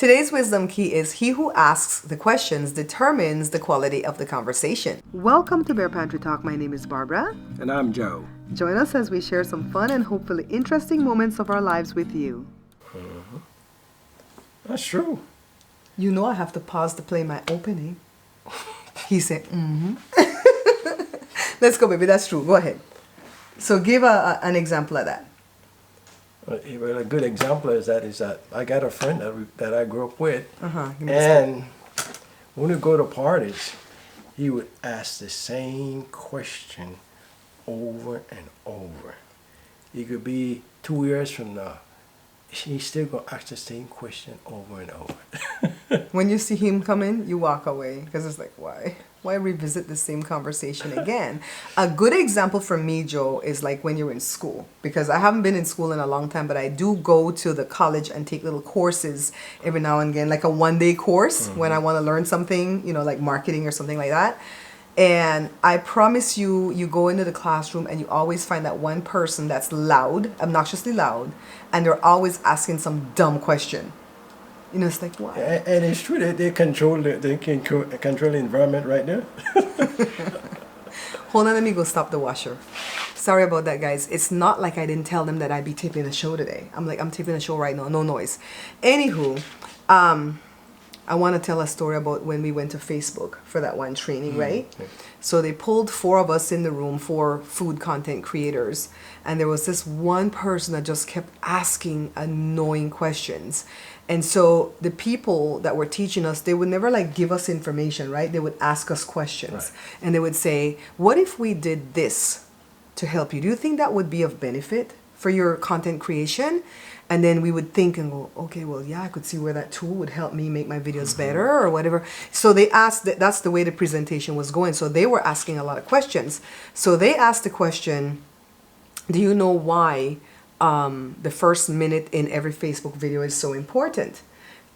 Today's wisdom key is he who asks the questions determines the quality of the conversation. Welcome to Bear Pantry Talk. My name is Barbara. And I'm Joe. Join us as we share some fun and hopefully interesting moments of our lives with you. That's true. You know I have to pause to play my opening. He said, Let's go, baby. That's true. Go ahead. So give an example of that. Well, a good example is that I got a friend that I grew up with, And when we go to parties, he would ask the same question over and over. It could be 2 years from now. He's still going to ask the same question over and over. when you see him come in, you walk away because it's like, why? Why revisit the same conversation again? A good example for me, Joe, is like when you're in school, because I haven't been in school in a long time, but I do go to the college and take little courses every now and again, like a one-day course when I want to learn something, like marketing or something like that. And I promise you, you go into the classroom and you always find that one person that's loud, obnoxiously loud, and they're always asking some dumb question. It's like, why? And it's true that they control the environment right there. Hold on, let me go stop the washer. Sorry about that, guys. It's not like I didn't tell them that I'd be taping a show today. I'm taping a show right now, no noise. Anywho, I want to tell a story about when we went to Facebook for that one training, right? Okay. So they pulled 4 of us in the room, 4 food content creators, and there was this one person that just kept asking annoying questions. And so the people that were teaching us, they would never give us information, right? They would ask us questions. Right. And they would say, what if we did this to help you? Do you think that would be of benefit for your content creation? And then we would think and go, okay, well, yeah, I could see where that tool would help me make my videos better or whatever. So they asked, that's the way the presentation was going. So they were asking a lot of questions. So they asked the question, do you know why the first minute in every Facebook video is so important?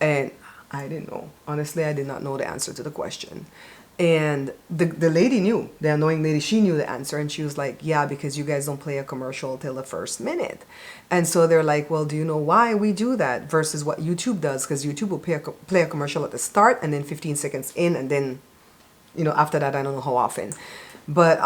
And I didn't know. Honestly, I did not know the answer to the question. And the lady knew, the annoying lady, she knew the answer. And she was like, yeah, because you guys don't play a commercial till the first minute. And so they're like, well, do you know why we do that versus what YouTube does? Because YouTube will play a commercial at the start and then 15 seconds in. And then, after that, I don't know how often. But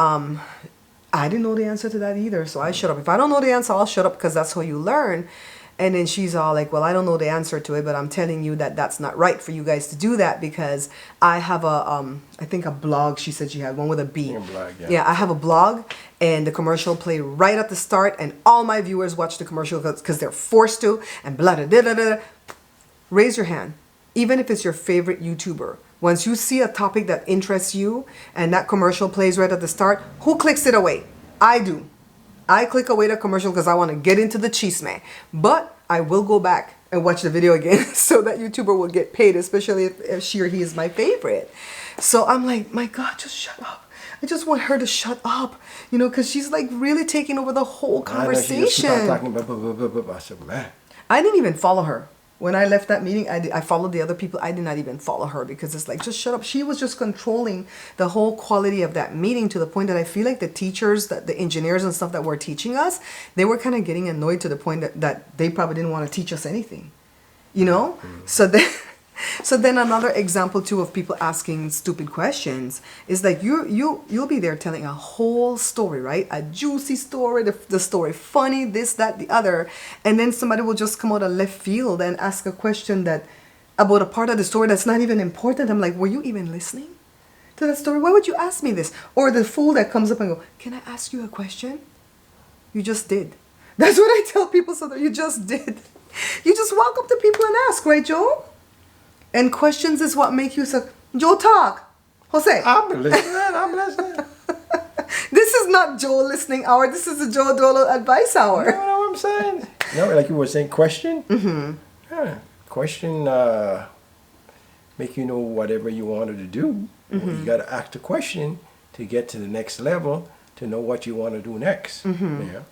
I didn't know the answer to that either. So I shut up. If I don't know the answer, I'll shut up because that's how you learn. And then she's all like, well, I don't know the answer to it, but I'm telling you that that's not right for you guys to do that because I have I think a blog. She said she had one with a B. A blog, yeah. Yeah, I have a blog and the commercial play right at the start and all my viewers watch the commercial because they're forced to and blah, blah, blah, blah, blah. Raise your hand. Even if it's your favorite YouTuber. Once you see a topic that interests you and that commercial plays right at the start, who clicks it away? I do. I click away the commercial because I want to get into the chisme. But I will go back and watch the video again so that YouTuber will get paid, especially if she or he is my favorite. So I'm like, my God, just shut up. I just want her to shut up, because she's really taking over the whole conversation. I said, man. I didn't even follow her. When I left that meeting, I followed the other people. I did not even follow her because it's like, just shut up. She was just controlling the whole quality of that meeting to the point that I feel like the teachers, the engineers and stuff that were teaching us, they were kind of getting annoyed to the point that they probably didn't want to teach us anything, So then another example too of people asking stupid questions is like you'll be there telling a whole story, right? A juicy story, the story funny, this, that, the other, and then somebody will just come out of left field and ask a question that about a part of the story that's not even important. I'm like, were you even listening to that story? Why would you ask me this? Or the fool that comes up and go, can I ask you a question? You just did. That's what I tell people, so that you just did. You just walk up to people and ask, right, Joe? And questions is what make you say, Joe, talk. Jose. I'm listening. This is not Joe listening hour. This is the Joe Dolo advice hour. You know what I'm saying? Like you were saying, question? Mm-hmm. Yeah. Question make you know whatever you wanted to do. Mm-hmm. You got to ask the question to get to the next level to know what you want to do next. Mm-hmm. Yeah.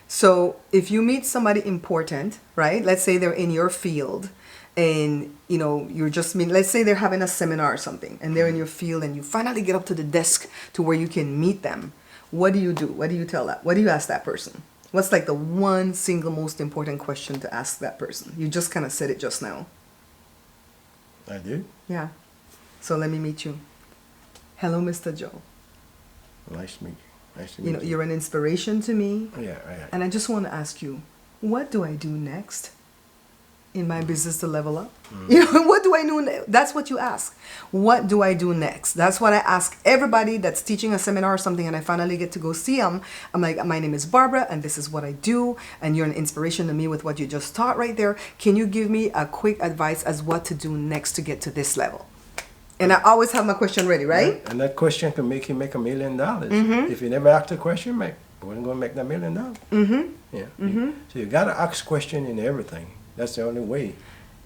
So if you meet somebody important, right? Let's say they're in your field. And you're just let's say they're having a seminar or something and they're in your field and you finally get up to the desk to where you can meet them. What do you do? What do you tell that? What do you ask that person? What's the one single most important question to ask that person? You just kind of said it just now. I did. Yeah. So let me meet you. Hello, Mr. Joe. Nice to meet you. Nice to You meet know, you. you're an inspiration to me. Yeah, yeah. And I just want to ask you, what do I do next in my business to level up? You know, what do I do? That's what you ask. What do I do next? That's what I ask everybody that's teaching a seminar or something, and I finally get to go see them. I'm like, my name is Barbara, and this is what I do, and you're an inspiration to me with what you just taught right there. Can you give me a quick advice as what to do next to get to this level? And I always have my question ready, right? And that question can make you make $1 million. If you never ask the question, you wasn't going to make that $1 million. Yeah. So you got to ask question in everything. That's the only way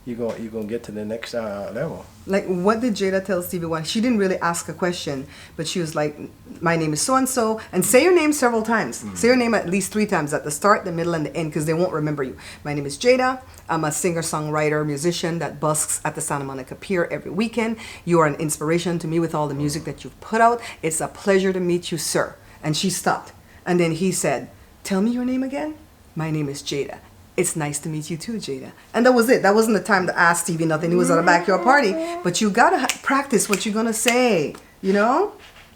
you're gonna get to the next level. Like, what did Jada tell Stevie Wonder? She didn't really ask a question, but she was like, my name is so-and-so, and say your name several times. Say your name at least 3 times, at the start, the middle, and the end, because they won't remember you. My name is Jada. I'm a singer-songwriter, musician that busks at the Santa Monica Pier every weekend. You are an inspiration to me with all the music that you've put out. It's a pleasure to meet you, sir. And she stopped. And then he said, tell me your name again. My name is Jada. It's nice to meet you too, Jada. And that was it. That wasn't the time to ask Stevie nothing. He was at a backyard party. But you got to practice what you're going to say, you know?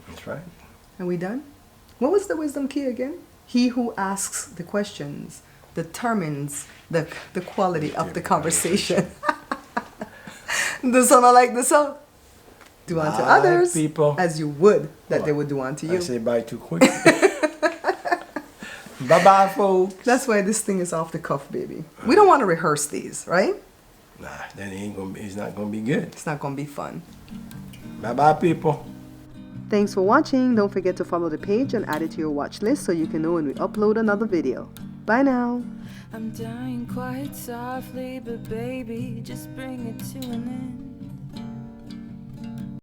That's right. Are we done? What was the wisdom key again? He who asks the questions determines the quality of the conversation. Does someone like the song? Do unto Bye, others people. as you would that they would do unto you. I say bye too quick. Bye-bye, folks. That's why this thing is off the cuff, baby. We don't want to rehearse these, right? Nah, then it's not gonna be good. It's not going to be fun. Bye-bye, people. Thanks for watching. Don't forget to follow the page and add it to your watch list so you can know when we upload another video. Bye now. I'm dying quite softly, but baby, just bring it to an end.